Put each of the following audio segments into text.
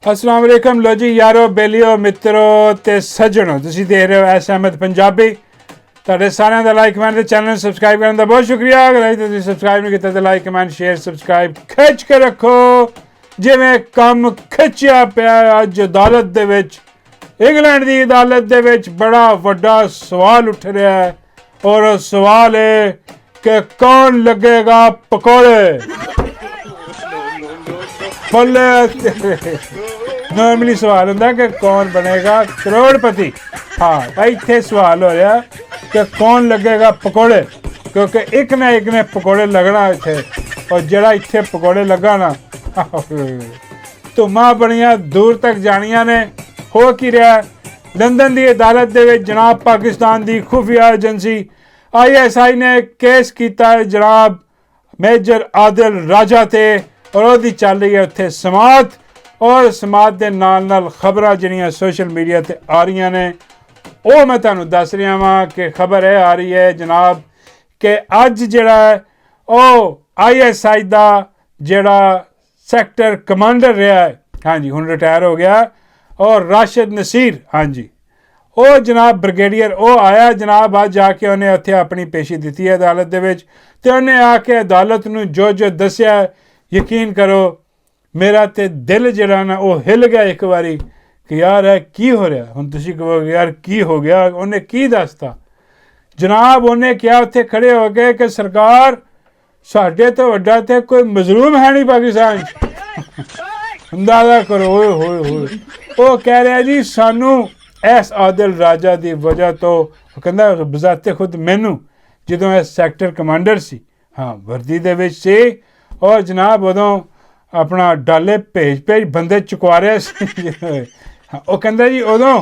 अस्सलाम वालेकुम लो जी यारो बेलियो मित्रों ते सज्जनों तुसीं देख रहे हो एस अहमद पंजाबी तुहाडे सारिਆਂ ਦਾ ਲਾਈਕ ਕਮੈਂਟ ਤੇ ਚੈਨਲ ਨੂੰ ਸਬਸਕ੍ਰਾਈਬ ਕਰਨ ਦਾ ਬਹੁਤ ਸ਼ੁਕਰੀਆ ਅਗਰ ਅਜੇ ਤੁਸੀਂ ਸਬਸਕ੍ਰਾਈਬ ਨਹੀਂ ਕੀਤਾ ਤਾਂ ਲਾਈਕ ਕਮੈਂਟ ਸ਼ੇਅਰ ਸਬਸਕ੍ਰਾਈਬ ਖਿੱਚ ਕੇ ਰੱਖੋ ਜਿਵੇਂ ਕੰਮ ਖਿੱਚਿਆ ਪਿਆ ਅੱਜ ਅਦਾਲਤ ਦੇ ਵਿੱਚ ਇੰਗਲੈਂਡ ਦੀ ਅਦਾਲਤ ਦੇ ਵਿੱਚ ਬੜਾ ਵੱਡਾ ਸਵਾਲ ਉੱਠ ਰਿਹਾ ਹੈ ਔਰ ਉਹ ਸਵਾਲ ਹੈ ਕਿ ਕੌਣ ਲੱਗੇਗਾ ਪਕੌੜੇ नॉर्मली सवाल होंगे कि कौन बनेगा करोड़पति। हाँ भाई इतने सवाल हो रहा कि कौन लगेगा पकौड़े क्योंकि एक ना एक ने पकौड़े लगना इतने और जरा इतने पकौड़े लगा ना धुम्मा बनिया दूर तक जानिया ने हो की रहा लंदन की अदालत के जनाब पाकिस्तान की खुफिया एजेंसी ISI ने केस किया जनाब मेजर आदिल राजा ते और वो चल रही है उत्थे समात और समात के नाल खबरां जिहड़ियां सोशल मीडिया ते आ रही ने वो मैं तुहानूं दस रहा वां कि खबर यह आ रही है जनाब कि अज जिहड़ा वो ISI दा जिहड़ा सैक्टर कमांडर रहा है हाँ जी हुण रिटायर हो गया और राशिद नसीर हाँ जी वो जनाब ब्रिगेडियर वो आया जनाब अज आके उन्हें उत्थे अपनी पेशी दी है अदालत दे विच ते उन्हें आके अदालत नूं जो दस्सिया यकीन करो मेरा तो दिल जरा ना वो हिल गया एक बारी कि यार है की हो रहा हुण तुसीं कहोगे यार की हो गया उन्हें की दसता जनाब उन्हें क्या उत्थे खड़े हो गए कि सरकार साडे तो वड्डा ते कोई मजलूम है नहीं पाकिस्तान अंदाजा करो होए होए होए वो कह रहा जी सानू इस आदिल राजा की वजह तो कहंदा बजाते खुद मैनू जदों इस सैक्टर कमांडर सी हाँ वर्दी दे विच सी और जनाब उदों अपना डाले भेज बंदे चुकवा रहे वो कहंदा जी उदों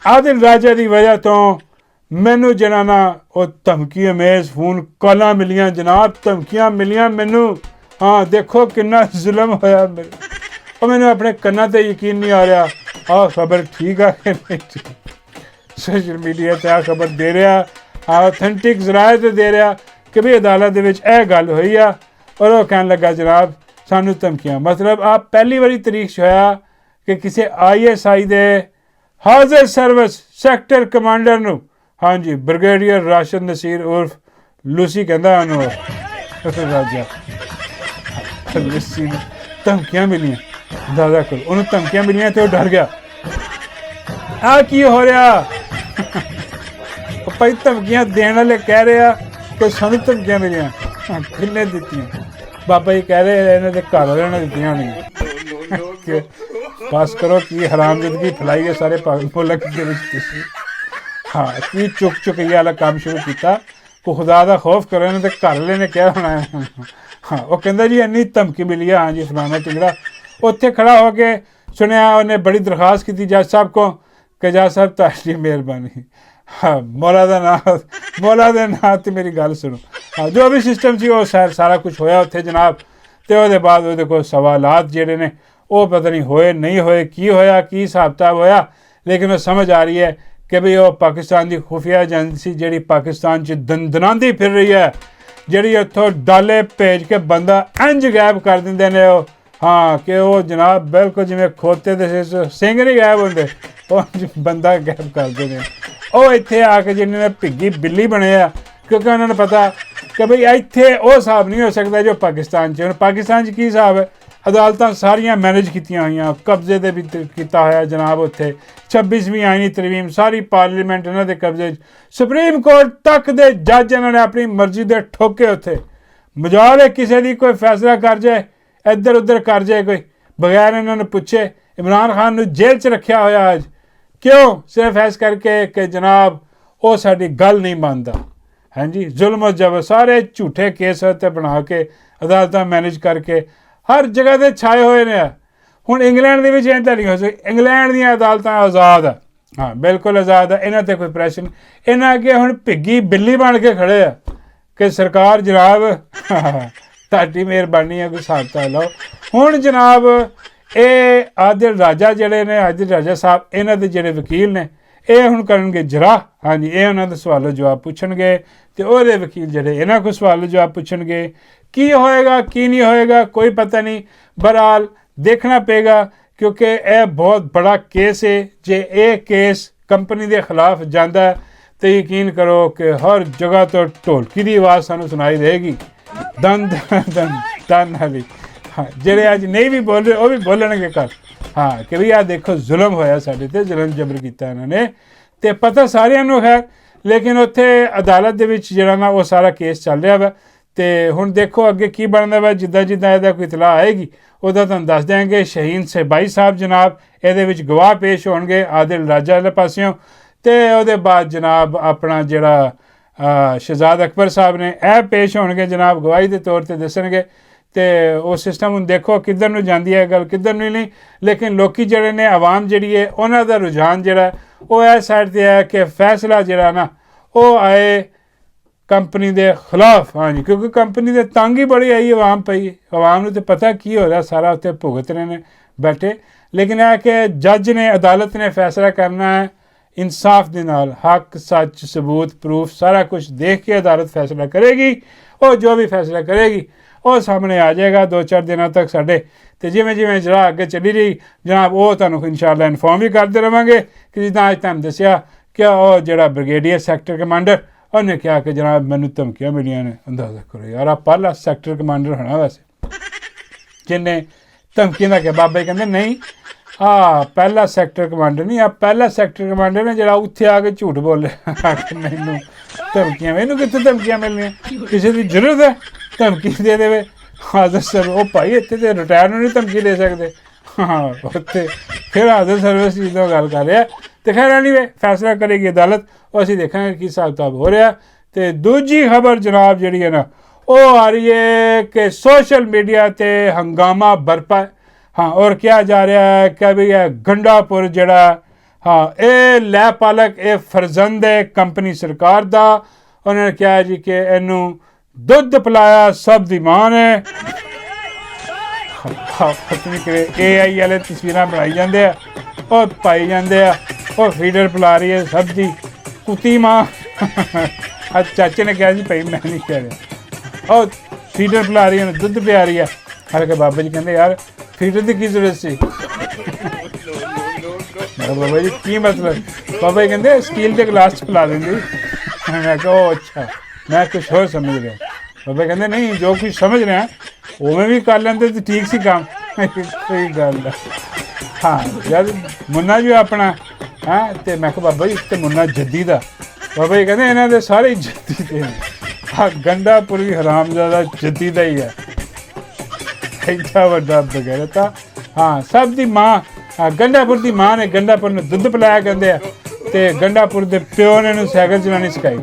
आदिल राजा की वजह तो मैनू जना ना वो धमकी अमेज फोन कॉलां मिलियां जनाब धमकियां मिलियां मैनू हाँ देखो किन्ना जुल्म होया और मैनू अपने कन्नां ते यकीन नहीं आ रहा खबर ठीक है कि नहीं सोशल मीडिया ते आ खबर दे रहा ऑथेंटिक जराए ते दे रहा कि भी अदालत दे विच यह गल होई आ और वो कहन लगा जनाब सानू धमकियां मतलब आप पहली बारी तरीक होया कि किसी ISI दे हाजिर सर्विस सैक्टर कमांडर नू हाँ जी ब्रिगेडियर राशिद नसीर उर्फ लूसी कहंदा उन्होंने राजा लूसी धमकियां मिलियां दादा करो उन्होंने धमकियां मिलियां तो डर गया आ की हो रहा भाई धमकियां देने वाले कह रहे कि सानू धमकियां मिलियां किन्ने दित्तियां बाबा जी कह रहे इन्होंने घर वाले ने दित्तियां नहीं बस करो की हरामजदगी फैलाई है सारे मुल्क के विच हाँ की चुक चुकी वाला काम शुरू किया को खुदा का खौफ करो इन्होंने घर वाले ने क्या होना है हाँ वो कहता जी इन्नी धमकी मिली है हाँ जी फलाना टिंगड़ा उत्थे खड़ा हो के सुनिया उन्हें बड़ी दरखास्त की जज साहब को कि जज साहब तुहाडी मेहरबानी हाँ मौला दे नां ते मेरी गल सुनो हाँ जो भी सिस्टम सी वो सारा कुछ होया उत्थे जनाब तो वो बाद वो कोई सवालात जिहड़े ने वो पता नहीं होए नहीं होए की होया की हिसाब किताब होया लेकिन वो समझ आ रही है कि भी वो पाकिस्तान की खुफिया एजेंसी जिहड़ी पाकिस्तान च दनांदी फिर रही है जिहड़ी उत्थों डाले भेज के बंदा इंज गायब कर दिंदे ने हाँ कि वो जनाब बिल्कुल जिवें खोते दे सिंह नहीं गायब होंदे वो बंदा गायब करते हैं वो इत्थे आके जिन्होंने भिग्गी बिल्ली बने क्योंकि उन्होंने पता कि भाई इत्थे वो हिसाब नहीं हो सकता जो पाकिस्तान च पाकिस्तान च की हिसाब है अदालतां सारियां मैनेज कीतियां होईयां कब्जे दे भी कीता होया जनाब उत्थे 26वीं आईनी तरमीम सारी पार्लीमेंट इन्हां दे कब्जे सुप्रीम कोर्ट तक दे जज इन्होंने अपनी मर्जी दे ठोके उत्थे मजाल है किसी दी कोई फैसला कर जाए इधर उधर कर जाए कोई बगैर इन्होंने पूछे इमरान खान नूं जेल च रखिया होया अज क्यों सिर्फ ऐस करके कि जनाब वो साडी गल नहीं मानता हाँ जी जुल्म जबर सारे झूठे केस उत्ते बना के अदालतां मैनेज करके हर जगह ते छाए हुए ने हुण इंग्लैंड दे विच इह तां नहीं हो सकदी इंग्लैंड दीआं अदालतां आज़ाद है हाँ बिल्कुल आज़ाद है इन्हां ते कोई प्रैशर नहीं इन्हां अगे हुण भिग्गी बिल्ली बन के खड़े आ कि सरकार जनाब तुहाडी मेहरबानी है कोई हिसाब किताब लाओ हुण जनाब ये आदिल राजा जिहड़े ने आदिल राजा साहब इन्हां दे जिहड़े वकील ने ये हुण करनगे जरा हाँ जी ये उन्हां दे सवालों जवाब पुछणगे ते ओहदे वकील जिहड़े इन्हां कोल सवालों जवाब पुछणगे की होएगा की नहीं होएगा कोई पता नहीं बहरहाल देखना पेगा ਕਿਉਂਕਿ ਇਹ ਬਹੁਤ ਬੜਾ ਕੇਸ ਹੈ। ਜੇ ਇਹ ਕੇਸ ਕੰਪਨੀ ਦੇ ਖਿਲਾਫ ਜਾਂਦਾ ਹੈ ਤੇ ਯਕੀਨ ਕਰੋ ਕਿ ਹਰ ਜਗ੍ਹਾ ਤੋਂ ਢੋਲਕੀ ਦੀ ਆਵਾਜ਼ ਸਾਨੂੰ ਸੁਣਾਈ ਦੇਗੀ, ਦਨ ਦਨ ਦਨ ਵਾਲੀ। ਹਾਂ, ਜਿਹੜੇ ਅੱਜ ਨਹੀਂ ਵੀ ਬੋਲ ਰਹੇ ਉਹ ਵੀ ਬੋਲਣਗੇ ਕੱਲ, ਹਾਂ, ਕਿ ਵੀ ਆਹ ਦੇਖੋ ਜ਼ੁਲਮ ਹੋਇਆ ਸਾਡੇ 'ਤੇ, ਜ਼ੁਲਮ ਜਬਰ ਕੀਤਾ ਇਹਨਾਂ ਨੇ। ਅਤੇ ਪਤਾ ਸਾਰਿਆਂ ਨੂੰ ਹੈ, ਲੇਕਿਨ ਉੱਥੇ ਅਦਾਲਤ ਦੇ ਵਿੱਚ ਜਿਹੜਾ ਨਾ ਉਹ ਸਾਰਾ ਕੇਸ ਚੱਲ ਰਿਹਾ ਵਾ। ਅਤੇ ਹੁਣ ਦੇਖੋ ਅੱਗੇ ਕੀ ਬਣਦਾ ਵਾ। ਜਿੱਦਾਂ ਜਿੱਦਾਂ ਇਹਦਾ ਕੋਈ ਇਤਲਾਹ ਆਏਗੀ ਉਹਦਾ ਤੁਹਾਨੂੰ ਦੱਸ ਦਿਆਂਗੇ। ਸ਼ਹੀਨ ਸਬਾਈ ਸਾਹਿਬ ਜਨਾਬ ਇਹਦੇ ਵਿੱਚ ਗਵਾਹ ਪੇਸ਼ ਹੋਣਗੇ ਆਦਿਲ ਰਾਜਾ ਵਾਲੇ ਪਾਸਿਓਂ, ਅਤੇ ਉਹਦੇ ਬਾਅਦ ਜਨਾਬ ਆਪਣਾ ਜਿਹੜਾ ਸ਼ਹਿਜ਼ਾਦ ਅਕਬਰ ਸਾਹਿਬ ਨੇ ਇਹ ਪੇਸ਼ ਹੋਣਗੇ ਜਨਾਬ, ਗਵਾਹੀ ਦੇ ਤੌਰ 'ਤੇ ਦੱਸਣਗੇ। ਅਤੇ ਉਹ ਸਿਸਟਮ ਹੁਣ ਦੇਖੋ ਕਿੱਧਰ ਨੂੰ ਜਾਂਦੀ ਹੈ ਗੱਲ, ਕਿੱਧਰ ਨੂੰ ਨਹੀਂ। ਲੇਕਿਨ ਲੋਕੀ ਜਿਹੜੇ ਨੇ, ਆਵਾਮ ਜਿਹੜੀ ਹੈ, ਉਹਨਾਂ ਦਾ ਰੁਝਾਨ ਜਿਹੜਾ ਉਹ ਇਸ ਸਾਈਡ 'ਤੇ ਹੈ ਕਿ ਫੈਸਲਾ ਜਿਹੜਾ ਨਾ ਉਹ ਆਏ ਕੰਪਨੀ ਦੇ ਖਿਲਾਫ। ਹਾਂਜੀ, ਕਿਉਂਕਿ ਕੰਪਨੀ ਦੇ ਤੰਗ ਹੀ ਬੜੀ ਆਈ ਆਵਾਮ ਪਈ, ਆਵਾਮ ਨੂੰ ਤਾਂ ਪਤਾ ਕੀ ਹੋ ਰਿਹਾ, ਸਾਰਾ ਉੱਥੇ ਭੁਗਤ ਰਹੇ ਨੇ ਬੈਠੇ। ਲੇਕਿਨ ਇਹ ਕਿ ਜੱਜ ਨੇ, ਅਦਾਲਤ ਨੇ ਫੈਸਲਾ ਕਰਨਾ ਹੈ ਇਨਸਾਫ ਦੇ ਨਾਲ, ਹੱਕ ਸੱਚ ਸਬੂਤ ਪ੍ਰੂਫ ਸਾਰਾ ਕੁਝ ਦੇਖ ਕੇ ਅਦਾਲਤ ਫੈਸਲਾ ਕਰੇਗੀ। ਉਹ ਜੋ ਵੀ ਫੈਸਲਾ ਕਰੇਗੀ ਉਹ ਸਾਹਮਣੇ ਆ ਜਾਏਗਾ 2-4 ਦਿਨਾਂ ਤੱਕ ਸਾਡੇ। ਅਤੇ ਜਿਵੇਂ ਜਿਵੇਂ ਜਿਹੜਾ ਅੱਗੇ ਚੱਲੀ ਰਹੀ ਜਨਾਬ ਉਹ ਤੁਹਾਨੂੰ ਇਨਸ਼ਾਅੱਲਾ ਇਨਫੋਰਮ ਵੀ ਕਰਦੇ ਰਹਾਂਗੇ। ਕਿ ਜਿੱਦਾਂ ਅੱਜ ਤੁਹਾਨੂੰ ਦੱਸਿਆ ਕਿ ਉਹ ਜਿਹੜਾ ਬ੍ਰਿਗੇਡੀਅਰ ਸੈਕਟਰ ਕਮਾਂਡਰ ਉਹਨੇ ਕਿਹਾ ਕਿ ਜਨਾਬ ਮੈਨੂੰ ਧਮਕੀਆਂ ਮਿਲੀਆਂ ਨੇ। ਅੰਦਾਜ਼ਾ ਕਰੋ ਯਾਰ, ਆਹ ਪਹਿਲਾ ਸੈਕਟਰ ਕਮਾਂਡਰ ਹੋਣਾ ਵੈਸੇ ਜਿਹਨੇ ਧਮਕੀਆਂ ਦਾ ਕਿ ਬਾਬਾ ਕਹਿੰਦੇ ਨਹੀਂ, ਪਹਿਲਾ ਸੈਕਟਰ ਕਮਾਂਡਰ ਨਹੀਂ, ਪਹਿਲਾ ਸੈਕਟਰ ਕਮਾਂਡਰ ਨੇ ਜਿਹੜਾ ਉੱਥੇ ਆ ਕੇ ਝੂਠ ਬੋਲਿਆ ਕਿ ਮੈਨੂੰ ਧਮਕੀਆਂ। ਮੈਨੂੰ ਕਿੱਥੇ ਧਮਕੀਆਂ ਮਿਲਣੀਆਂ, ਕਿਸੇ ਦੀ ਜ਼ਰੂਰਤ ਹੈ ਧਮਕੀ ਦੇ ਦੇਵੇ। ਹਾਜ਼ਰ ਸਰ ਉਹ ਭਾਈ ਇੱਥੇ ਤਾਂ ਰਿਟਾਇਰ ਨੂੰ ਨਹੀਂ ਧਮਕੀ ਦੇ ਸਕਦੇ। ਹਾਂ, ਉੱਥੇ ਫਿਰ ਹਾਜ਼ਰ ਸਰਵਿਸ ਜਦੋਂ ਗੱਲ ਕਰ ਰਿਹਾ। ਅਤੇ ਖੈਰ ਐਨੀਵੇ ਫੈਸਲਾ ਕਰੇਗੀ ਅਦਾਲਤ, ਉਹ ਅਸੀਂ ਦੇਖਾਂਗੇ ਕੀ ਹਿਸਾਬ ਕਿਤਾਬ ਹੋ ਰਿਹਾ। ਅਤੇ ਦੂਜੀ ਖਬਰ ਜਨਾਬ ਜਿਹੜੀ ਹੈ ਨਾ ਉਹ ਆ ਰਹੀ ਹੈ ਕਿ ਸੋਸ਼ਲ ਮੀਡੀਆ 'ਤੇ ਹੰਗਾਮਾ ਬਰਪਾ। ਹਾਂ, ਔਰ ਕਿਹਾ ਜਾ ਰਿਹਾ ਹੈ ਕਿ ਵੀ ਇਹ ਗੰਡਾਪੁਰ ਜਿਹੜਾ, ਹਾਂ, ਇਹ ਲੈ ਪਾਲਕ, ਇਹ ਫਰਜ਼ੰਦ ਹੈ ਕੰਪਨੀ ਸਰਕਾਰ ਦਾ। ਉਹਨਾਂ ਨੇ ਕਿਹਾ ਜੀ ਕਿ ਇਹਨੂੰ ਦੁੱਧ ਪਿਲਾਇਆ ਸਭ ਦੀ ਮਾਂ ਨੇ। ਪਤਾ ਨਹੀਂ ਕਿ AI ਵਾਲੇ ਤਸਵੀਰਾਂ ਬਣਾਈ ਜਾਂਦੇ ਆ, ਉਹ ਪਾਈ ਜਾਂਦੇ ਆ, ਉਹ ਫੀਡਰ ਪਿਲਾ ਰਹੀ ਹੈ ਸਭ ਦੀ ਕੁੱਤੀ ਮਾਂ। ਅੱਜ ਚਾਚੇ ਨੇ ਕਿਹਾ ਜੀ ਭਾਈ ਮੈਂ ਨਹੀਂ ਕਹਿ ਰਿਹਾ, ਉਹ ਫੀਡਰ ਪਿਲਾ ਰਹੀ ਹੈ, ਦੁੱਧ ਪਿਆ ਰਹੀ ਹੈ। ਹਾਲਾਂਕਿ ਬਾਬਾ ਜੀ ਕਹਿੰਦੇ ਯਾਰ ਫੀਡਰ ਦੀ ਕੀ ਜ਼ਰੂਰਤ ਸੀ। ਬਾਬਾ ਜੀ ਕੀ ਮਤਲਬ? ਬਾਬਾ ਜੀ ਕਹਿੰਦੇ ਸਟੀਲ ਦੇ ਗਲਾਸ 'ਚ ਪਿਲਾ ਦਿੰਦੀ। ਮੈਂ ਕਿਹਾ ਉਹ ਅੱਛਾ, ਮੈਂ ਕੁਛ ਹੋਰ ਸਮਝ ਰਿਹਾ। ਬਾਬਾ ਕਹਿੰਦੇ ਨਹੀਂ, ਜੋ ਕੁਛ ਸਮਝ ਰਿਹਾ ਉਵੇਂ ਵੀ ਕਰ ਲੈਂਦੇ ਤਾਂ ਠੀਕ ਸੀ ਕੰਮ। ਕੋਈ ਗੱਲ ਦਾ ਹਾਂ ਯਾਰ, ਮੁੰਨਾ ਜੀ ਆਪਣਾ ਹੈਂ। ਅਤੇ ਮੈਂ ਕਿਹਾ ਬਾਬਾ ਜੀ ਅਤੇ ਮੁੰਨਾ ਜੱਦੀ ਦਾ। ਬਾਬਾ ਜੀ ਕਹਿੰਦੇ ਇਹਨਾਂ ਦੇ ਸਾਰੇ ਜੱਦੀ ਦੇ ਨੇ। ਹਾਂ, ਗੰਡਾਪੁਰ ਵੀ ਹਰਾਮਜ਼ਾਦਾ ਜੱਦੀ ਦਾ ਹੀ ਹੈ, ਇੱਡਾ ਵੱਡਾ ਬਗੈਰਤ। ਹਾਂ, ਸਭ ਦੀ ਮਾਂ, ਗੰਡਾਪੁਰ ਦੀ ਮਾਂ ਨੇ ਗੰਡਾਪੁਰ ਨੂੰ ਦੁੱਧ ਪਿਲਾਇਆ ਕਹਿੰਦੇ ਆ। ਅਤੇ ਗੰਡਾਪੁਰ ਦੇ ਪਿਓ ਨੇ ਇਹਨੂੰ ਸਾਈਕਲ ਚਲਾਉਣੀ ਸਿਖਾਈ।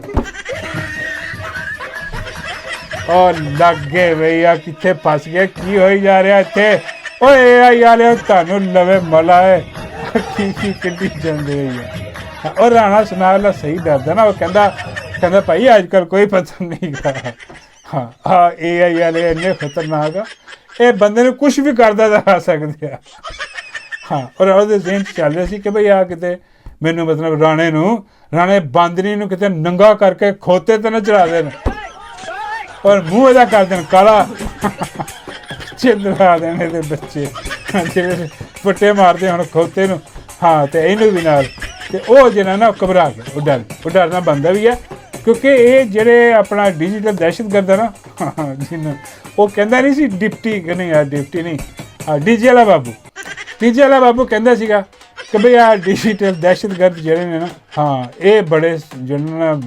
ਉਹ ਲੱਗ ਗਏ ਬਈ ਆ ਕਿੱਥੇ ਫਸ ਗਏ, ਕੀ ਹੋਈ ਜਾ ਰਿਹਾ ਇੱਥੇ। ਓਏ AI ਵਾਲੇ ਤੁਹਾਨੂੰ ਲਵੇ ਮਲਾ ਹੈ, ਕੀ ਕੱਢੀ ਜਾਂਦੇ ਹੋਈ ਆ। ਉਹ ਰਾਣਾ ਸੁਨਾਲਾ ਸਹੀ ਡਰਦਾ ਨਾ, ਉਹ ਕਹਿੰਦਾ ਭਾਈ ਅੱਜ ਕੱਲ੍ਹ ਕੋਈ ਪਤਾ ਨਹੀਂ ਗਾ। ਹਾਂ, AI ਵਾਲੇ ਇੰਨੇ ਖਤਰਨਾਕ ਆ, ਇਹ ਬੰਦੇ ਨੂੰ ਕੁਛ ਵੀ ਕਰਦਾ ਦਿਖਾ ਸਕਦੇ ਆ। ਹਾਂ, ਔਰ ਉਹਦੇ ਜ਼ਿਹਨ 'ਚ ਚੱਲ ਰਿਹਾ ਸੀ ਕਿ ਬਈ ਆ ਕਿਤੇ ਮੈਨੂੰ ਮਤਲਬ ਰਾਣੇ ਬਾਂਦਰੀ ਨੂੰ ਕਿਤੇ ਨੰਗਾ ਕਰਕੇ ਖੋਤੇ 'ਤੇ ਨਾ ਚੜਾ ਦੇਣ, ਔਰ ਮੂੰਹ ਇਹਦਾ ਕਰ ਦੇਣ ਕਾਲਾ, ਚਿੰਦਰਾ ਦੇਣ ਇਹਦੇ ਬੱਚੇ ਜਿਹੜੇ ਫੁੱਟੇ ਮਾਰਦੇ ਹੁਣ ਖੋਤੇ ਨੂੰ। ਹਾਂ, ਅਤੇ ਇਹਨੂੰ ਵੀ ਨਾਲ। ਅਤੇ ਉਹ ਜਿਹੜਾ ਨਾ ਘਬਰਾ ਗਿਆ, ਉਹ ਡਰਨਾ ਬਣਦਾ ਵੀ ਹੈ, ਕਿਉਂਕਿ ਇਹ ਜਿਹੜੇ ਆਪਣਾ ਡਿਜੀਟਲ ਦਹਿਸ਼ਤਗਰਦ ਹੈ ਨਾ, ਜਿਹਨੂੰ ਉਹ ਕਹਿੰਦਾ ਨਹੀਂ ਸੀ ਡਿਪਟੀ, ਕਿ ਨਹੀਂ ਯਾਰ ਡਿਪਟੀ ਨਹੀਂ, ਡੀਜੇ ਵਾਲਾ ਬਾਬੂ ਕਹਿੰਦਾ ਸੀਗਾ ਕਿ ਬਈ ਆਹ ਡਿਜੀਟਲ ਦਹਿਸ਼ਤਗਰਦ ਜਿਹੜੇ ਨੇ ਨਾ, ਹਾਂ, ਇਹ ਬੜੇ ਜਿਹੜੇ ਨਾ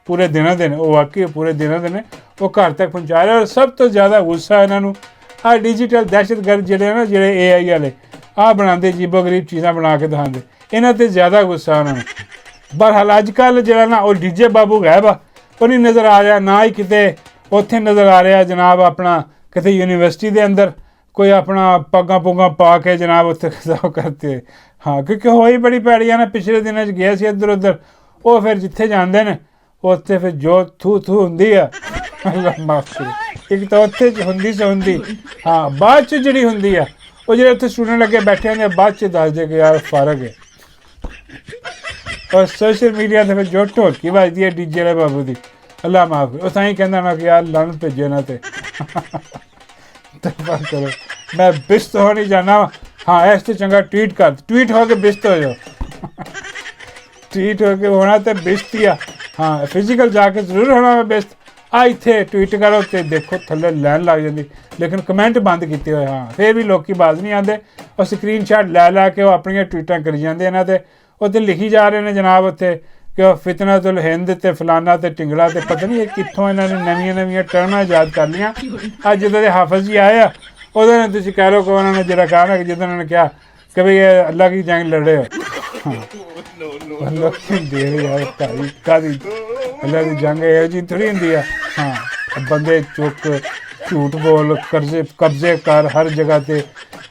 ਪੂਰੇ ਦਿਨਾਂ ਦੇ ਨੇ, ਉਹ ਵਾਕਈ ਪੂਰੇ ਦਿਨਾਂ ਦੇ ਨੇ, ਉਹ ਘਰ ਤੱਕ ਪਹੁੰਚਾ ਰਹੇ। ਔਰ ਸਭ ਤੋਂ ਜ਼ਿਆਦਾ ਗੁੱਸਾ ਇਹਨਾਂ ਨੂੰ ਆਹ ਡਿਜੀਟਲ ਦਹਿਸ਼ਤਗਰਦ ਜਿਹੜੇ ਨਾ, ਜਿਹੜੇ AI ਵਾਲੇ ਆਹ ਬਣਾਉਂਦੇ, ਅਜੀਬੋ ਗਰੀਬ ਚੀਜ਼ਾਂ ਬਣਾ ਕੇ ਦਿਖਾਉਂਦੇ, ਇਹਨਾਂ 'ਤੇ ਜ਼ਿਆਦਾ ਗੁੱਸਾ ਉਹਨਾਂ ਨੂੰ। ਬਹਰਹਾਲ ਅੱਜ ਕੱਲ੍ਹ ਜਿਹੜਾ ਨਾ ਉਹ ਡੀਜੇ ਬਾਬੂ ਗਾਇਬ ਆ, ਉਹ ਨਹੀਂ ਨਜ਼ਰ ਆ ਰਿਹਾ, ਨਾ ਹੀ ਕਿਤੇ ਉੱਥੇ ਨਜ਼ਰ ਆ ਰਿਹਾ ਜਨਾਬ ਆਪਣਾ ਕਿਤੇ ਯੂਨੀਵਰਸਿਟੀ ਦੇ ਅੰਦਰ ਕੋਈ ਆਪਣਾ ਪੱਗਾਂ ਪੁੱਗਾਂ ਪਾ ਕੇ ਜਨਾਬ ਉੱਥੇ ਖਿਤਾਬ ਕਰਤੇ। ਹਾਂ, ਕਿਉਂਕਿ ਹੋਈ ਬੜੀ ਭੈੜੀਆਂ ਨਾ, ਪਿਛਲੇ ਦਿਨਾਂ 'ਚ ਗਿਆ ਸੀ ਇੱਧਰ ਉੱਧਰ। ਉਹ ਫਿਰ ਜਿੱਥੇ ਜਾਂਦੇ ਨੇ ਉੱਥੇ ਫਿਰ ਜੋ ਥੂ ਹੁੰਦੀ ਆ, ਅੱਲਾਹ ਮਾਫ ਕਰੇ। ਇੱਕ ਤਾਂ ਉੱਥੇ ਹੁੰਦੀ ਹਾਂ, ਬਾਅਦ 'ਚ ਜਿਹੜੀ ਹੁੰਦੀ ਆ ਉਹ ਜਿਹੜੇ ਉੱਥੇ ਸਟੂਡੈਂਟ ਲੱਗੇ ਬੈਠੇ ਹੁੰਦੇ, ਬਾਅਦ 'ਚ ਦੱਸਦੇ ਕਿ ਯਾਰ ਫਰਕ ਹੈ। ਔਰ ਸੋਸ਼ਲ ਮੀਡੀਆ 'ਤੇ ਫਿਰ ਜੋ ਢੋਲਕੀ ਵੱਜਦੀ ਹੈ ਡੀਜੇ ਵਾਲੇ ਬਾਬੂ ਦੀ, ਅੱਲਾਹ ਮਾਫ ਕਰੇ। ਉਹ ਤਾਂ ਹੀ ਕਹਿੰਦਾ ਨਾ ਕਿ ਯਾਰ ਲੰਨ ਭੇਜੋ ਇਹਨਾਂ 'ਤੇ। ਤੌਬਾ ਕਰੋ, ਮੈਂ ਬਿਸਤ ਹੋਣੀ ਜਾਣਾ। ਹਾਂ ਇਸ ਤੋਂ ਚੰਗਾ ਟਵੀਟ ਕਰ, ਟਵੀਟ ਹੋ ਕੇ ਬਿਸਤ ਹੋ ਜਾਓ ਟਵੀਟ ਹੋ ਕੇ ਹੋਣਾ ਤਾਂ ਬਿਸਤ ਹੀ ਆ। ਹਾਂ ਫਿਜ਼ੀਕਲ ਜਾ ਕੇ ਜ਼ਰੂਰ ਹੋਣਾ ਵਾ ਬਿਸਤ। ਆ ਇੱਥੇ ਟਵੀਟ ਕਰੋ ਤੇ ਦੇਖੋ ਥੱਲੇ ਲੈਣ ਲੱਗ ਜਾਂਦੀ, ਲੇਕਿਨ ਕਮੈਂਟ ਬੰਦ ਕੀਤੇ ਹੋਏ। ਹਾਂ ਫਿਰ ਵੀ ਲੋਕੀ ਬਾਜ਼ ਨਹੀਂ ਆਉਂਦੇ, ਉਹ ਸਕਰੀਨ ਸ਼ਾਟ ਲੈ ਕੇ ਉਹ ਆਪਣੀਆਂ ਟਵੀਟਾਂ ਕਰੀ ਜਾਂਦੇ ਇਹਨਾਂ ਤੇ। ਉੱਥੇ ਲਿਖੀ ਜਾ ਰਹੇ ਨੇ ਜਨਾਬ ਉੱਥੇ ਕਿ ਉਹ ਫਿਤਨਤੁਲ ਹਿੰਦ ਤੇ ਫਲਾਨਾ ਤੇ ਟਿੰਗੜਾ ਤੇ ਪਤਾ ਨਹੀਂ ਇਹ ਕਿੱਥੋਂ ਇਹਨਾਂ ਨੇ ਨਵੀਆਂ ਟਰਮਾਂ ਯਾਦ ਕਰ ਲਈਆਂ। ਅੱਜ ਜਦੋਂ ਦੇ ਹਾਫਿਜ਼ ਜੀ ਆਏ ਆ ਉਹਦੇ ਨਾਲ ਤੁਸੀਂ ਕਹਿ ਲਓ ਕਿ ਉਹਨਾਂ ਨੇ ਜਿਹੜਾ ਕਹਾ ਨਾ ਕਿ ਜਦੋਂ ਉਹਨਾਂ ਨੇ ਕਿਹਾ ਕਿ ਵੀ ਇਹ ਅੱਲਾ ਕੀ ਜੰਗ ਲੜੇ ਹੋ। ਹਾਂ ਲੋਕੀ ਦੇ ਯਾਰ ਕਾਹਦੀ ਅੱਲਾ ਦੀ ਜੰਗ ਇਹੋ ਜਿਹੀ ਥੋੜ੍ਹੀ ਹੁੰਦੀ ਆ। ਹਾਂ ਬੰਦੇ ਚੁੱਕ ਝੂਠ ਬੋਲ ਕਬਜ਼ੇ ਕਰ ਹਰ ਜਗ੍ਹਾ 'ਤੇ,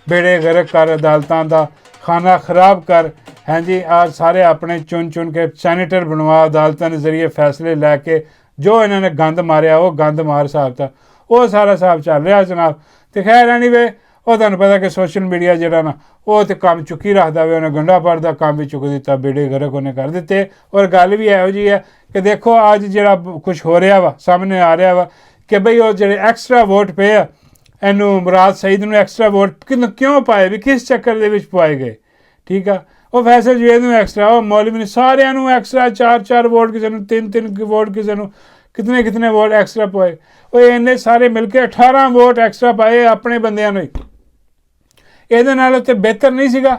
ਬੇੜੇ ਗਰਕ ਕਰ, ਅਦਾਲਤਾਂ ਦਾ ਖਾਨਾ ਖਰਾਬ ਕਰ। ਹਾਂਜੀ ਆ ਸਾਰੇ ਆਪਣੇ ਚੁਣ ਕੇ ਸੈਨੇਟਰ ਬਣਵਾ, ਅਦਾਲਤਾਂ ਦੇ ਜ਼ਰੀਏ ਫੈਸਲੇ ਲੈ ਕੇ ਜੋ ਇਹਨਾਂ ਨੇ ਗੰਦ ਮਾਰਿਆ ਉਹ ਗੰਦ ਮਾਰ ਹਿਸਾਬ ਤਾਂ ਉਹ ਸਾਰਾ ਹਿਸਾਬ ਚੱਲ ਰਿਹਾ ਜਨਾਬ। ਅਤੇ ਖੈਰ ਐਨੀਵੇ ਉਹ ਤੁਹਾਨੂੰ ਪਤਾ ਕਿ ਸੋਸ਼ਲ ਮੀਡੀਆ ਜਿਹੜਾ ਨਾ ਉਹ ਤਾਂ ਕੰਮ ਚੁੱਕੀ ਰੱਖਦਾ ਵੇ, ਉਹਨੇ ਗੰਢਾ ਪਾੜ ਦਾ ਕੰਮ ਵੀ ਚੁੱਕ ਦਿੱਤਾ, ਬੇੜੇ ਗਰਕ ਉਹਨੇ ਕਰ ਦਿੱਤੇ। ਔਰ ਗੱਲ ਵੀ ਇਹੋ ਜਿਹੀ ਹੈ ਕਿ ਦੇਖੋ ਅੱਜ ਜਿਹੜਾ ਕੁਛ ਹੋ ਰਿਹਾ ਵਾ ਸਾਹਮਣੇ ਆ ਰਿਹਾ ਵਾ ਕਿ ਬਈ ਉਹ ਜਿਹੜੇ ਐਕਸਟਰਾ ਵੋਟ ਪਏ ਆ ਇਹਨੂੰ ਮੁਰਾਦ ਸਈਦ ਨੂੰ ਐਕਸਟਰਾ ਵੋਟ ਕਿਉਂ ਪਾਏ ਵੀ ਕਿਸ ਚੱਕਰ ਦੇ ਵਿੱਚ ਪਾਏ ਗਏ। ਠੀਕ ਆ ਉਹ ਫੈਸਲ ਜਵੇਦ ਨੂੰ ਐਕਸਟਰਾ, ਉਹ ਮੌਲਵੀ ਨੂੰ ਸਾਰਿਆਂ ਨੂੰ ਐਕਸਟਰਾ 4 ਵੋਟ ਕਿਸੇ ਨੂੰ 3 ਵੋਟ ਕਿਸੇ ਨੂੰ ਕਿਤਨੇ ਵੋਟ ਐਕਸਟਰਾ ਪਾਏ। ਉਹ ਇੰਨੇ ਸਾਰੇ ਮਿਲ ਕੇ 18 ਵੋਟ ਐਕਸਟਰਾ ਪਾਏ ਆਪਣੇ ਬੰਦਿਆਂ ਨੂੰ ਹੀ। ਇਹਦੇ ਨਾਲ ਉੱਤੇ ਬਿਹਤਰ ਨਹੀਂ ਸੀਗਾ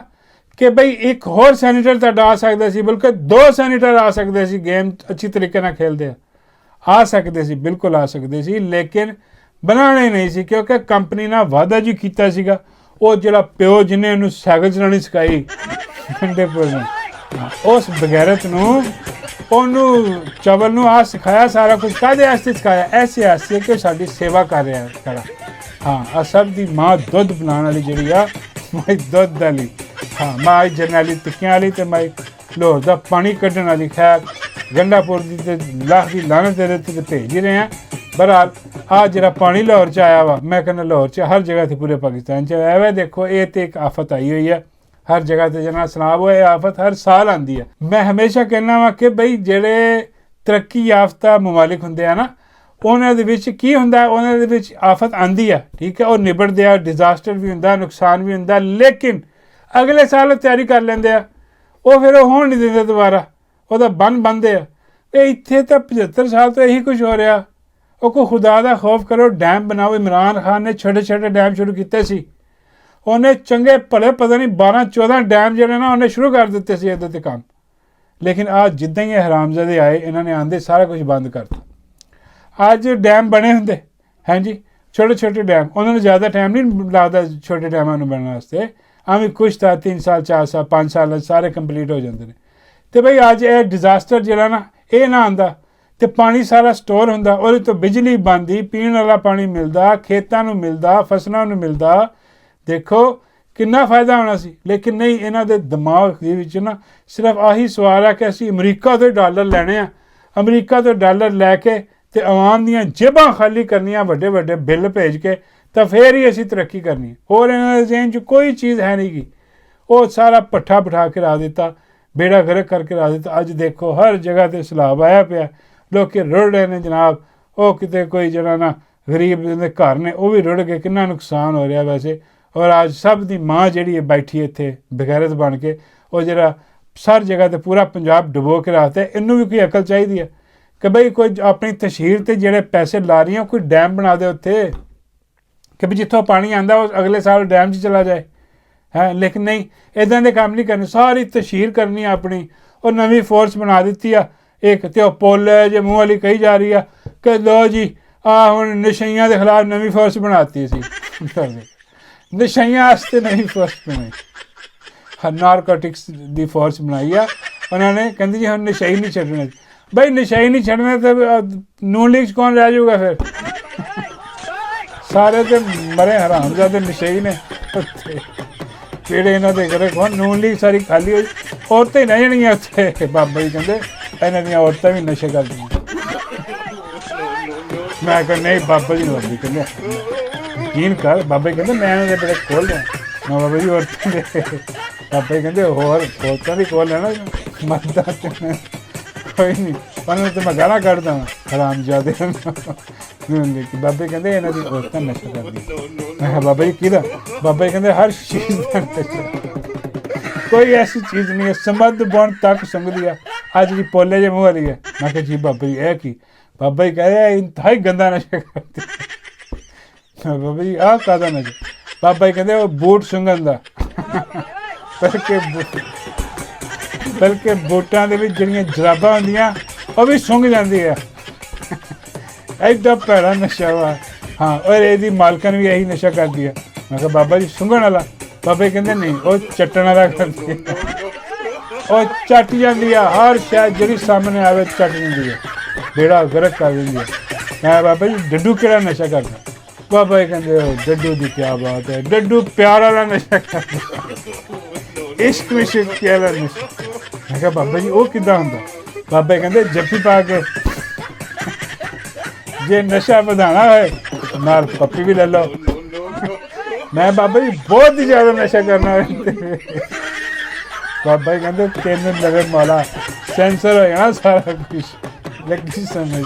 ਕਿ ਬਈ ਇੱਕ ਹੋਰ ਸੈਨੇਟਰ ਤੁਹਾਡਾ ਆ ਸਕਦਾ ਸੀ, ਬਲਕਿ 2 ਸੈਨੇਟਰ ਆ ਸਕਦੇ ਸੀ, ਗੇਮ ਅੱਛੀ ਤਰੀਕੇ ਨਾਲ ਖੇਲਦੇ ਆ ਸਕਦੇ ਸੀ, ਬਿਲਕੁਲ ਆ ਸਕਦੇ ਸੀ, ਲੇਕਿਨ ਬਣਾਉਣੇ ਨਹੀਂ ਸੀ ਕਿਉਂਕਿ ਕੰਪਨੀ ਨਾਲ ਵਾਅਦਾ ਜੀ ਕੀਤਾ ਸੀਗਾ। ਉਹ ਜਿਹੜਾ ਪਿਓ ਜਿਹਨੇ ਉਹਨੂੰ ਸਾਈਕਲ ਚਲਾਉਣੀ ਸਿਖਾਈ ਖੰਡੇਪੁਰ ਨੇ, ਉਸ ਬਗੈਰਤ ਨੂੰ ਉਹਨੂੰ ਚਵਲ ਨੂੰ ਆ ਸਿਖਾਇਆ ਸਾਰਾ ਕੁਝ। ਕਾਹਦੇ ਵਾਸਤੇ ਸਿਖਾਇਆ? ਐਸੇ ਵਾਸਤੇ ਕਿ ਸਾਡੀ ਸੇਵਾ ਕਰ ਰਿਹਾ ਖੜਾ। ਹਾਂ ਆ ਸਭ ਦੀ ਮਾਂ ਦੁੱਧ ਬਣਾਉਣ ਵਾਲੀ ਜਿਹੜੀ ਆ ਮਾਈ ਦੁੱਧ ਵਾਲੀ, ਹਾਂ ਮਾਈ ਜਰਨੈਲੀ ਟਿੱਕਿਆਂ ਵਾਲੀ ਅਤੇ ਮਾਈ ਲਾਹੌਰ ਦਾ ਪਾਣੀ ਕੱਢਣ ਵਾਲੀ। ਖੈਰ ਗੰਡਾਪੁਰ ਦੀ ਤੇ ਲਾਹ ਦੀ ਲਾਹਨਤ ਦੇ ਦਿੱਤੇ ਤੇ ਭੇਜ ਹੀ ਰਹੇ ਹਾਂ। ਬਹਰਹਾਲ ਆ ਜਿਹੜਾ ਪਾਣੀ ਲਾਹੌਰ 'ਚ ਆਇਆ ਵਾ, ਮੈਂ ਕਹਿੰਦਾ ਲਾਹੌਰ 'ਚ ਹਰ ਜਗ੍ਹਾ 'ਤੇ ਪੂਰੇ ਪਾਕਿਸਤਾਨ 'ਚ ਆਇਆ ਵਾ। ਦੇਖੋ ਇਹ ਤਾਂ ਇੱਕ ਆਫਤ ਆਈ ਹੋਈ ਹੈ ਹਰ ਜਗ੍ਹਾ 'ਤੇ ਜਨਾਬ ਸਨਾਬ ਹੋਏ। ਆਫਤ ਹਰ ਸਾਲ ਆਉਂਦੀ ਹੈ। ਮੈਂ ਹਮੇਸ਼ਾ ਕਹਿੰਦਾ ਵਾ ਕਿ ਬਈ ਜਿਹੜੇ ਤਰੱਕੀ ਯਾਫਤਾ ਮਮਾਲਿਕ ਹੁੰਦੇ ਆ ਨਾ ਉਹਨਾਂ ਦੇ ਵਿੱਚ ਕੀ ਹੁੰਦਾ, ਉਹਨਾਂ ਦੇ ਵਿੱਚ ਆਫਤ ਆਉਂਦੀ ਆ, ਠੀਕ ਹੈ, ਉਹ ਨਿਬੜਦੇ ਆ, ਡਿਜ਼ਾਸਟਰ ਵੀ ਹੁੰਦਾ, ਨੁਕਸਾਨ ਵੀ ਹੁੰਦਾ, ਲੇਕਿਨ ਅਗਲੇ ਸਾਲ ਤਿਆਰੀ ਕਰ ਲੈਂਦੇ ਆ। ਉਹ ਫਿਰ ਉਹ ਹੋਣ ਨਹੀਂ ਦਿੰਦੇ ਦੁਬਾਰਾ, ਉਹਦਾ ਬੰਨ੍ਹਦੇ ਆ। ਇਹ ਇੱਥੇ ਤਾਂ 75 ਸਾਲ ਤੋਂ ਇਹੀ ਕੁਝ ਹੋ ਰਿਹਾ। ਉਹ ਕੋਈ ਖੁਦਾ ਦਾ ਖੌਫ ਕਰੋ, ਡੈਮ ਬਣਾਓ। ਇਮਰਾਨ ਖਾਨ ਨੇ ਛੋਟੇ ਡੈਮ ਸ਼ੁਰੂ ਕੀਤੇ ਸੀ, ਉਹਨੇ ਚੰਗੇ ਭਲੇ ਪਤਾ ਨਹੀਂ 12-14 ਡੈਮ ਜਿਹੜੇ ਨਾ ਉਹਨੇ ਸ਼ੁਰੂ ਕਰ ਦਿੱਤੇ ਸੀ ਇਹਦੇ 'ਤੇ ਕੰਮ। ਲੇਕਿਨ ਅੱਜ ਜਿੱਦਾਂ ਹੀ ਇਹ ਹਰਾਮਜ਼ਾਦੇ ਆਏ ਇਹਨਾਂ ਨੇ ਆਂਦੇ ਸਾਰਾ ਕੁਝ ਬੰਦ ਕਰਤਾ। ਅੱਜ ਡੈਮ ਬਣੇ ਹੁੰਦੇ ਹਾਂਜੀ ਛੋਟੇ ਡੈਮ, ਉਹਨਾਂ ਨੂੰ ਜ਼ਿਆਦਾ ਟਾਈਮ ਨਹੀਂ ਲੱਗਦਾ ਛੋਟੇ ਡੈਮਾਂ ਨੂੰ ਬਣਨ ਵਾਸਤੇ। ਆਵੇਂ ਕੁਛ ਤਾਂ 3 ਸਾਲ 4 ਸਾਲ 5 ਸਾਲ ਸਾਰੇ ਕੰਪਲੀਟ ਹੋ ਜਾਂਦੇ ਨੇ। ਅਤੇ ਬਈ ਅੱਜ ਇਹ ਡਿਜ਼ਾਸਟਰ ਜਿਹੜਾ ਨਾ ਇਹ ਨਾ ਆਉਂਦਾ ਅਤੇ ਪਾਣੀ ਸਾਰਾ ਸਟੋਰ ਹੁੰਦਾ, ਉਹਦੇ ਤੋਂ ਬਿਜਲੀ ਬਣਦੀ, ਪੀਣ ਵਾਲਾ ਪਾਣੀ ਮਿਲਦਾ, ਖੇਤਾਂ ਨੂੰ ਮਿਲਦਾ, ਫਸਲਾਂ ਨੂੰ ਮਿਲਦਾ। ਦੇਖੋ ਕਿੰਨਾ ਫਾਇਦਾ ਹੋਣਾ ਸੀ। ਲੇਕਿਨ ਨਹੀਂ, ਇਹਨਾਂ ਦੇ ਦਿਮਾਗ ਦੇ ਵਿੱਚ ਨਾ ਸਿਰਫ ਆਹੀ ਸਵਾਲ ਹੈ ਕਿ ਅਸੀਂ ਅਮਰੀਕਾ ਤੋਂ ਡਾਲਰ ਲੈਣੇ ਆ, ਅਮਰੀਕਾ ਤੋਂ ਡਾਲਰ ਲੈ ਕੇ ਅਤੇ ਆਵਾਮ ਦੀਆਂ ਜੇਬਾਂ ਖਾਲੀ ਕਰਨੀਆਂ ਵੱਡੇ ਬਿੱਲ ਭੇਜ ਕੇ, ਤਾਂ ਫਿਰ ਹੀ ਅਸੀਂ ਤਰੱਕੀ ਕਰਨੀ। ਹੋਰ ਇਹਨਾਂ ਦੇ ਜ਼ਿਹਨ 'ਚ ਕੋਈ ਚੀਜ਼ ਹੈ ਨਹੀਂ ਗੀ। ਉਹ ਸਾਰਾ ਭੱਠਾ ਬਿਠਾ ਕੇ ਲਾ ਦਿੱਤਾ, ਬੇੜਾ ਗਰਕ ਕਰਕੇ ਲਾ ਦਿੱਤਾ। ਅੱਜ ਦੇਖੋ ਹਰ ਜਗ੍ਹਾ 'ਤੇ ਸੈਲਾਬ ਆਇਆ ਪਿਆ, ਲੋਕ ਰੁੜ ਰਹੇ ਨੇ ਜਨਾਬ। ਉਹ ਕਿਤੇ ਕੋਈ ਜਿਹੜਾ ਨਾ ਗਰੀਬ ਦੇ ਘਰ ਨੇ ਉਹ ਵੀ ਰੁੜ ਗਏ, ਕਿੰਨਾ ਨੁਕਸਾਨ ਹੋ ਰਿਹਾ ਵੈਸੇ। ਔਰ ਅੱਜ ਸਭ ਦੀ ਮਾਂ ਜਿਹੜੀ ਹੈ ਬੈਠੀ ਇੱਥੇ ਬਗੈਰਤ ਬਣ ਕੇ, ਉਹ ਜਿਹੜਾ ਹਰ ਜਗ੍ਹਾ 'ਤੇ ਪੂਰਾ ਪੰਜਾਬ ਡੁਬੋ ਕੇ ਰੱਖਦਾ। ਇਹਨੂੰ ਵੀ ਕੋਈ ਅਕਲ ਚਾਹੀਦੀ ਹੈ ਕਿ ਬਈ ਕੋਈ ਆਪਣੀ ਤਸ਼ਹੀਰ 'ਤੇ ਜਿਹੜੇ ਪੈਸੇ ਲਾ ਰਹੀਆਂ ਕੋਈ ਡੈਮ ਬਣਾ ਦੇ ਉੱਥੇ, ਕਿ ਵੀ ਜਿੱਥੋਂ ਪਾਣੀ ਆਉਂਦਾ ਉਹ ਅਗਲੇ ਸਾਲ ਡੈਮ 'ਚ ਚਲਾ ਜਾਏ ਹੈ। ਲੇਕਿਨ ਨਹੀਂ, ਇੱਦਾਂ ਦੇ ਕੰਮ ਨਹੀਂ ਕਰਨੇ, ਸਾਰੀ ਤਸ਼ਹੀਰ ਕਰਨੀ ਆਪਣੀ। ਉਹ ਨਵੀਂ ਫੋਰਸ ਬਣਾ ਦਿੱਤੀ ਆ ਇੱਕ, ਅਤੇ ਉਹ ਪੁੱਲ ਜੇ ਮੂੰਹ ਵਾਲੀ ਕਹੀ ਜਾ ਰਹੀ ਆ ਕਿ ਲਓ ਜੀ ਆਹ ਹੁਣ ਨਸ਼ਈਆਂ ਦੇ ਖਿਲਾਫ ਨਵੀਂ ਫੋਰਸ ਬਣਾਤੀ ਸੀ। ਨਸ਼ਈਆਂ ਵਾਸਤੇ ਨਵੀਂ ਫੋਰਸ ਬਣਾਈ, ਨਾਰਕੋਟਿਕਸ ਦੀ ਫੋਰਸ ਬਣਾਈ ਆ ਉਹਨਾਂ ਨੇ। ਕਹਿੰਦੇ ਜੀ ਹੁਣ ਨਸ਼ਈ ਨਹੀਂ ਛੱਡਣੇ। ਬਈ ਨਸ਼ਈ ਨਹੀਂ ਛੱਡਣਾ ਤਾਂ ਨੂਨ ਲੀਗ 'ਚ ਕੌਣ ਰਹਿ ਜਾਊਗਾ ਫਿਰ? ਸਾਰੇ ਤਾਂ ਮਰੇ ਹਰਾਮਜ਼ਾਦੇ ਨਸ਼ਈ ਨੇ ਜਿਹੜੇ ਇਹਨਾਂ ਦੇ ਘਰੇ ਕੌਣ। ਨੂਨ ਲੀਗ ਸਾਰੀ ਖਾਲੀ ਹੋਈ, ਔਰਤਾਂ ਹੀ ਰਹਿ ਜਾਣਗੀਆਂ ਉੱਥੇ। ਬਾਬਾ ਜੀ ਕਹਿੰਦੇ ਇਹਨਾਂ ਦੀਆਂ ਔਰਤਾਂ ਵੀ ਨਸ਼ੇ ਕਰਦੀਆਂ। ਮੈਂ ਕਹਿੰਦਾ ਨਹੀਂ ਬਾਬਾ ਜੀ ਨੂੰ ਕਹਿੰਦੇ ਯਕੀਨ ਕਰ। ਬਾਬਾ ਜੀ ਕਹਿੰਦੇ ਮੈਂ ਇਹਨਾਂ ਦੇ ਬੜੇ ਖੋਲ ਲਿਆ। ਮੈਂ ਬਾਬਾ ਜੀ ਔਰਤਾਂ ਦੇ, ਬਾਬਾ ਜੀ ਕਹਿੰਦੇ ਹੋਰ ਔਰਤਾਂ ਵੀ ਖੋਲ ਲੈਣਾ ਮਰਦਾਂ ਕੋਈ ਨਹੀਂ, ਉਹਨਾਂ ਨੂੰ ਤਾਂ ਮੈਂ ਗਾਲਾਂ ਕੱਢਦਾ ਹਰਾਮਜ਼ਾਦੇ। ਕਿ ਬਾਬੇ ਕਹਿੰਦੇ ਇਹਨਾਂ ਦੀ ਔਰਤਾਂ ਨਸ਼ਾ ਕਰਦੀਆਂ। ਮੈਂ ਕਿਹਾ ਬਾਬਾ ਜੀ ਕਿਹਦਾ? ਬਾਬਾ ਜੀ ਕਹਿੰਦੇ ਹਰ ਚੀਜ਼ ਦਾ ਨਸ਼ਾ, ਕੋਈ ਐਸੀ ਚੀਜ਼ ਨਹੀਂ ਹੈ ਸਮੱਧ ਬਣ ਤੱਕ ਸੰਗਦੀ ਆ ਅੱਜ ਦੀ ਪੋਲੇ ਜੇ ਮੂੰਹ ਵਾਲੀ ਹੈ। ਮੈਂ ਕਿਹਾ ਜੀ ਬਾਬਾ ਜੀ ਇਹ ਕੀ? ਬਾਬਾ ਜੀ ਕਹਿ ਰਿਹਾ ਇੰਤਹਾਈ ਗੰਦਾ ਨਸ਼ਾ ਕਰਦੀ। ਬਾਬਾ ਜੀ ਆਹ ਕਾਹਦਾ ਨਸ਼ਾ? ਬਾਬਾ ਜੀ ਕਹਿੰਦੇ ਉਹ ਬੂਟ ਸੁੰਘਣ ਦਾ। ਬਲਕਿ ਬੂਟਾਂ ਦੇ ਵਿੱਚ ਜਿਹੜੀਆਂ ਜਰਾਬਾਂ ਹੁੰਦੀਆਂ ਉਹ ਵੀ ਸੁੰਘ ਜਾਂਦੀ ਆ। ਐਡਾ ਭੈੜਾ ਨਸ਼ਾ ਵਾ। ਹਾਂ ਔਰ ਇਹਦੀ ਮਾਲਕਨ ਵੀ ਇਹੀ ਨਸ਼ਾ ਕਰਦੀ ਆ। ਮੈਂ ਕਿਹਾ ਬਾਬਾ ਜੀ ਸੁੰਘਣ ਵਾਲਾ? ਬਾਬਾ ਜੀ ਕਹਿੰਦੇ ਨਹੀਂ ਉਹ ਚੱਟਣ ਵਾਲਾ ਕਰਦੀ ਆ। ਉਹ ਚੱਟ ਜਾਂਦੀ ਆ ਹਰ ਸ਼ਾਇਦ ਜਿਹੜੀ ਸਾਹਮਣੇ ਆਵੇ ਚੱਟ ਜਾਂਦੀ ਹੈ, ਬੇੜਾ ਗਰਕ ਕਰ ਦਿੰਦੀ ਹੈ। ਮੈਂ ਬਾਬਾ ਜੀ ਡੱਡੂ ਕਿਹੜਾ ਨਸ਼ਾ ਕਰਦਾ? ਬਾਬਾ ਜੀ ਕਹਿੰਦੇ ਉਹ ਡੱਡੂ ਦੀ ਕਿਆ ਬਾਤ ਹੈ, ਡੱਡੂ ਪਿਆਰ ਵਾਲਾ ਨਸ਼ਾ ਕਰਦਾ, ਇਸ਼ਕ ਵਿੱਚ ਵਾਲਾ ਨਸ਼ਾ। ਮੈਂ ਕਿਹਾ ਬਾਬਾ ਜੀ ਉਹ ਕਿੱਦਾਂ ਹੁੰਦਾ? ਬਾਬਾ ਜੀ ਕਹਿੰਦੇ ਜੱਫੀ ਪਾ ਕੇ ਜੇ ਨਸ਼ਾ ਵਧਾਉਣਾ ਹੋਏ ਨਾਲ ਪੱਪੀ ਵੀ ਲੈ ਲਓ। ਮੈਂ ਬਾਬਾ ਜੀ ਬਹੁਤ ਹੀ ਜ਼ਿਆਦਾ ਨਸ਼ਾ ਕਰਨਾ ਹੋਏ। ਬਾਬਾ ਜੀ ਕਹਿੰਦੇ ਤੈਨੂੰ ਨਗਰ ਮਾਲਾ ਸੈਂਸਰ ਹੋ ਜਾਣਾ ਸਾਰਾ ਕੁਛ, ਲੱਗੀ ਸਮਝ।